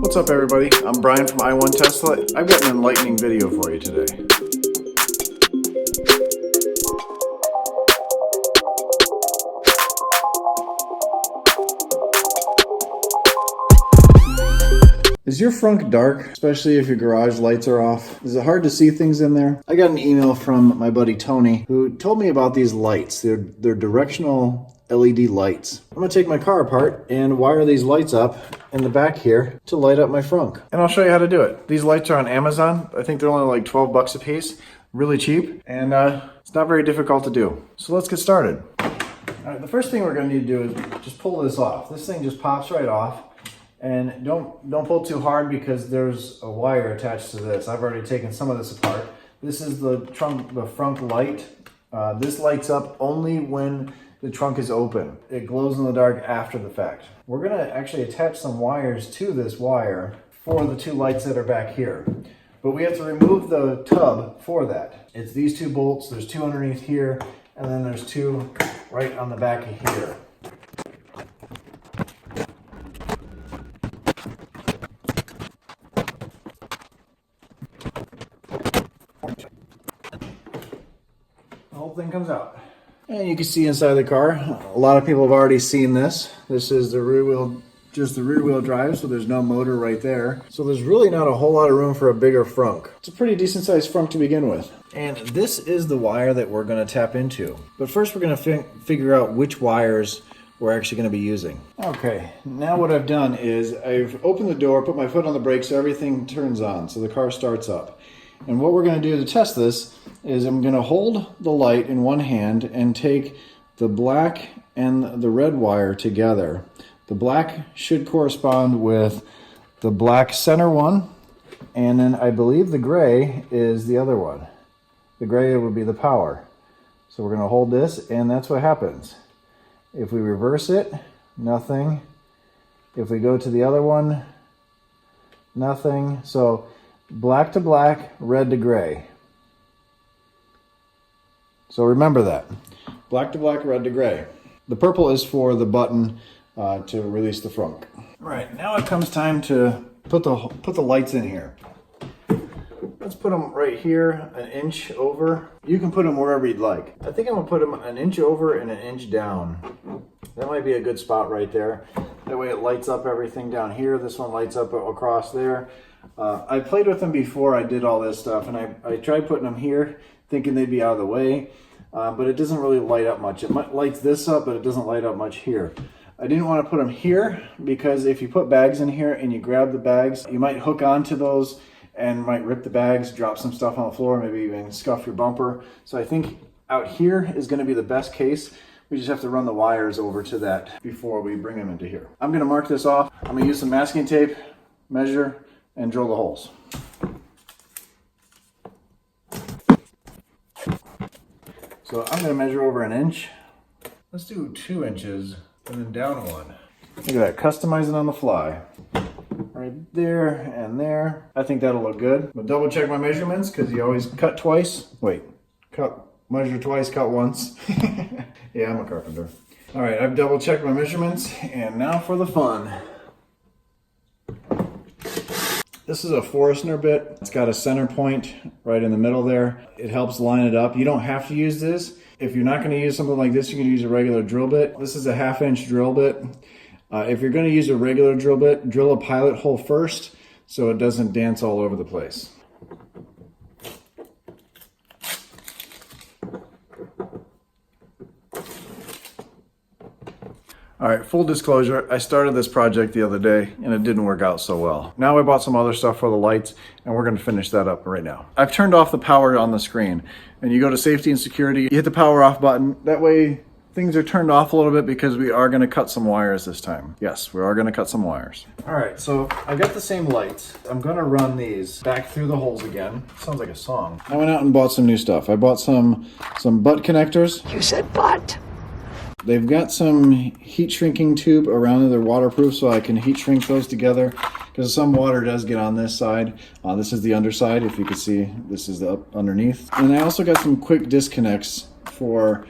What's up everybody, I'm Brian from I1 Tesla. I've got an enlightening video for you today. Is your Frunk dark, especially if your garage lights are off? Is it hard to see things in there? I got an email from my buddy Tony who told me about these lights. They're directional LED lights. I'm gonna take my car apart and wire these lights up in the back here to light up my Frunk. And I'll show you how to do it. These lights are on Amazon. I think they're only like 12 bucks a piece. Really cheap, and it's not very difficult to do. So let's get started. All right, the first thing we're gonna need to do is just pull this off. This thing just pops right off. And don't pull too hard because there's a wire attached to this. I've already taken some of this apart. This is the Frunk light. This lights up only when the trunk is open. It glows in the dark after the fact. We're gonna actually attach some wires to this wire for the two lights that are back here. But we have to remove the tub for that. It's these two bolts. There's two underneath here, and then there's two right on the back of here. Thing comes out, and you can see inside the car. A lot of people have already seen this. This is the rear wheel, just the rear wheel drive, so there's no motor right there. So there's really not a whole lot of room for a bigger Frunk. It's a pretty decent sized Frunk to begin with. And this is the wire that we're going to tap into. But first we're going to figure out which wires we're actually going to be using. Okay, now what I've done is I've opened the door, put my foot on the brake so everything turns on, so the car starts up. And what we're going to do to test this is I'm going to hold the light in one hand and take the black and the red wire together. The black should correspond with the black center one, and then I believe the gray is the other one. The gray would be the power. So we're going to hold this, and that's what happens. If we reverse it, nothing. If we go to the other one, nothing. So black to black, red to gray. So remember that. Black to black, red to gray. The purple is for the button to release the Frunk. Right, now it comes time to put the lights in here. Let's put them right here, an inch over. You can put them wherever you'd like. I think I'm gonna put them an inch over and an inch down. That might be a good spot right there. That way it lights up everything down here. This one lights up across there. I played with them before I did all this stuff, and I tried putting them here thinking they'd be out of the way, but it doesn't really light up much. It lights this up, but it doesn't light up much here. I didn't want to put them here because if you put bags in here and you grab the bags, you might hook onto those and might rip the bags, drop some stuff on the floor, maybe even scuff your bumper. So I think out here is going to be the best case. We just have to run the wires over to that before we bring them into here. I'm going to mark this off. I'm going to use some masking tape, measure, and drill the holes. So I'm going to measure over an inch. Let's do 2 inches and then down 1. Look at that, customizing on the fly. Right there and there. I think that'll look good. But double check my measurements because you always cut twice. Wait, measure twice, cut once. Yeah, I'm a carpenter. All right, I've double checked my measurements, and now for the fun. This is a Forstner bit. It's got a center point right in the middle there. It helps line it up. You don't have to use this. If you're not going to use something like this, you can use a regular drill bit. This is a 1/2 inch drill bit. If you're going to use a regular drill bit, drill a pilot hole first so it doesn't dance all over the place. All right, full disclosure, I started this project the other day and it didn't work out so well. Now I bought some other stuff for the lights and we're gonna finish that up right now. I've turned off the power on the screen, and you go to safety and security, you hit the power off button. That way things are turned off a little bit because we are gonna cut some wires this time. Yes, we are gonna cut some wires. All right, so I got the same lights. I'm gonna run these back through the holes again. Sounds like a song. I went out and bought some new stuff. I bought some butt connectors. You said butt. They've got some heat shrinking tube around it. They're waterproof, so I can heat shrink those together because some water does get on this side. This is the underside. If you can see, this is the underneath. And I also got some quick disconnects for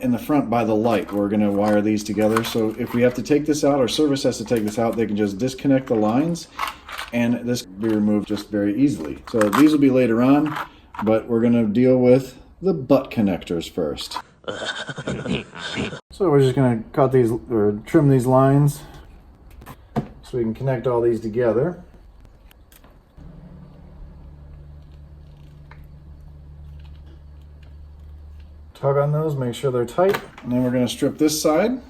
in the front by the light. We're going to wire these together. So if we have to take this out, or service has to take this out, they can just disconnect the lines and this can be removed just very easily. So these will be later on, but we're going to deal with the butt connectors first. So we're just going to cut these or trim these lines so we can connect all these together. Tug on those, make sure they're tight, and then we're going to strip this side.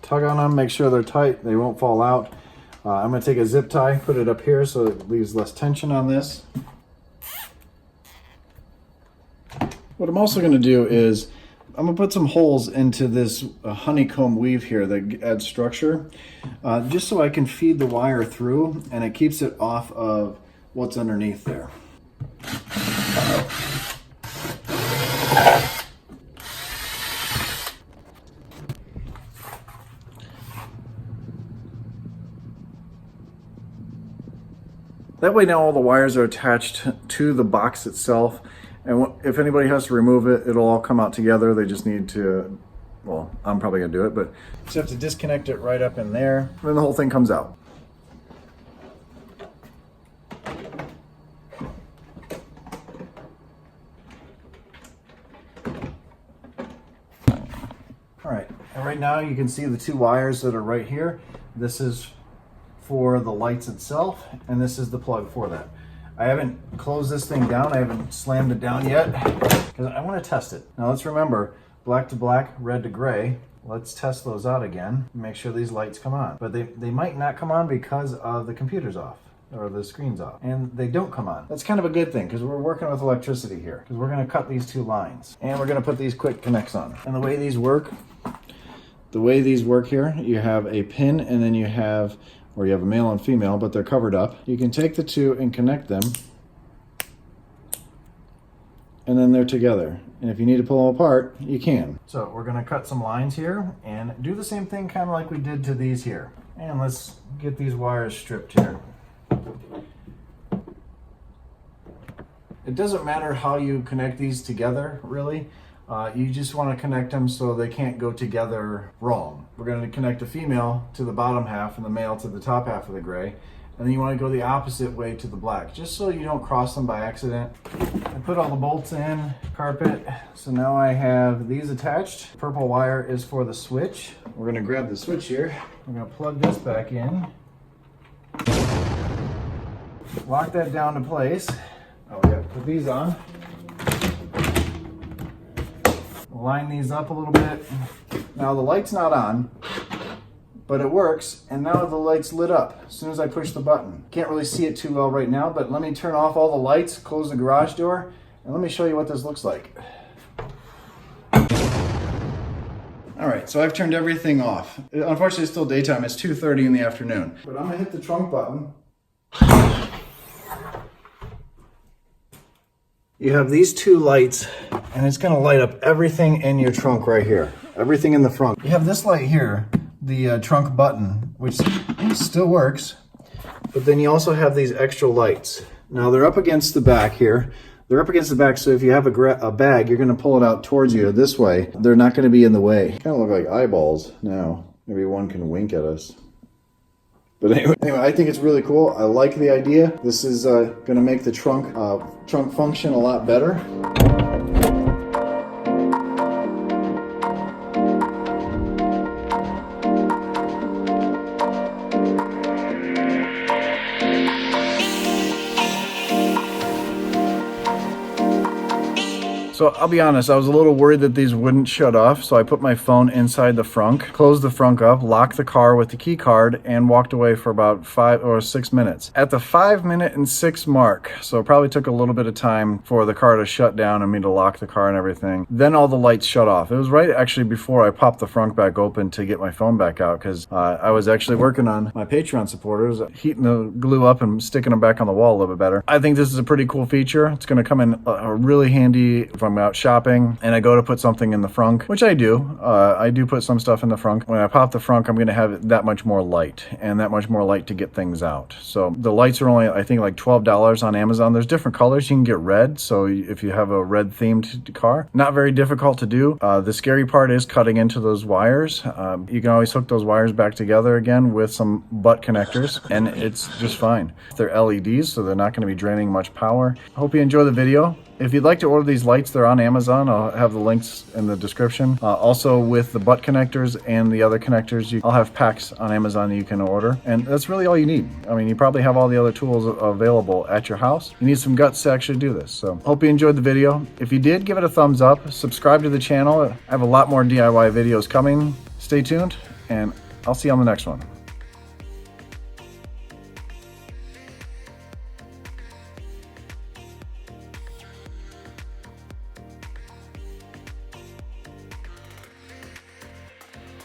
Tug on them, make sure they're tight, they won't fall out. I'm going to take a zip tie, put it up here so it leaves less tension on this. What I'm also going to do is I'm going to put some holes into this honeycomb weave here that adds structure, just so I can feed the wire through and it keeps it off of what's underneath there. That way now all the wires are attached to the box itself, and if anybody has to remove it, it'll all come out together. They just need to, well, I'm probably gonna do it, but just have to disconnect it right up in there, and then the whole thing comes out. All right, and right now you can see the two wires that are right here. This is for the lights itself, and this is the plug for that. I haven't closed this thing down, I haven't slammed it down yet, because I want to test it. Now let's remember, black to black, red to gray. Let's test those out again, make sure these lights come on. But they might not come on because of the computer's off, or the screen's off, and they don't come on. That's kind of a good thing, because we're working with electricity here, because we're going to cut these two lines, and we're going to put these quick connects on. And the way these work here, you have a pin, and then you have a male and female, but they're covered up. You can take the two and connect them, and then they're together. And if you need to pull them apart, you can. So we're going to cut some lines here and do the same thing kind of like we did to these here. And let's get these wires stripped here. It doesn't matter how you connect these together, really. You just want to connect them so they can't go together wrong. We're going to connect the female to the bottom half and the male to the top half of the gray. And then you want to go the opposite way to the black, just so you don't cross them by accident. I put all the bolts in, carpet. So now I have these attached. Purple wire is for the switch. We're going to grab the switch here. We're going to plug this back in. Lock that down to place. Oh, we got to put these on. Line these up a little bit. Now the light's not on, but it works, and now the light's lit up as soon as I push the button. Can't really see it too well right now, but let me turn off all the lights, close the garage door, and let me show you what this looks like. All right, so I've turned everything off. Unfortunately, it's still daytime. It's 2:30 in the afternoon. But I'm gonna hit the trunk button. You have these two lights, and it's going to light up everything in your trunk right here. Everything in the front. You have this light here, the trunk button, which still works. But then you also have these extra lights. Now they're up against the back here. They're up against the back, so if you have a bag, you're going to pull it out towards you this way. They're not going to be in the way. Kind of look like eyeballs now. Maybe one can wink at us. But anyway, I think it's really cool. I like the idea. This is going to make the trunk function a lot better. So I'll be honest, I was a little worried that these wouldn't shut off, so I put my phone inside the frunk, closed the frunk up, locked the car with the key card, and walked away for about 5 or 6 minutes. At the 5-minute and 6 mark, so it probably took a little bit of time for the car to shut down and me to lock the car and everything, then all the lights shut off. It was right actually before I popped the frunk back open to get my phone back out, because I was actually working on my Patreon supporters, heating the glue up and sticking them back on the wall a little bit better. I think this is a pretty cool feature. It's going to come in really handy if I'm I'm out shopping and I go to put something in the frunk, which I do. I do put some stuff in the frunk. When I pop the frunk, I'm going to have that much more light and that much more light to get things out. So the lights are only, I think, like $12 on Amazon. There's different colors. You can get red. So if you have a red themed car, not very difficult to do. The scary part is cutting into those wires. You can always hook those wires back together again with some butt connectors and it's just fine. They're LEDs, so they're not going to be draining much power. I hope you enjoy the video. If you'd like to order these lights, they're on Amazon. I'll have the links in the description. Also with the butt connectors and the other connectors, I'll have packs on Amazon that you can order. And that's really all you need. I mean, you probably have all the other tools available at your house. You need some guts to actually do this. So hope you enjoyed the video. If you did, give it a thumbs up. Subscribe to the channel. I have a lot more DIY videos coming. Stay tuned, and I'll see you on the next one.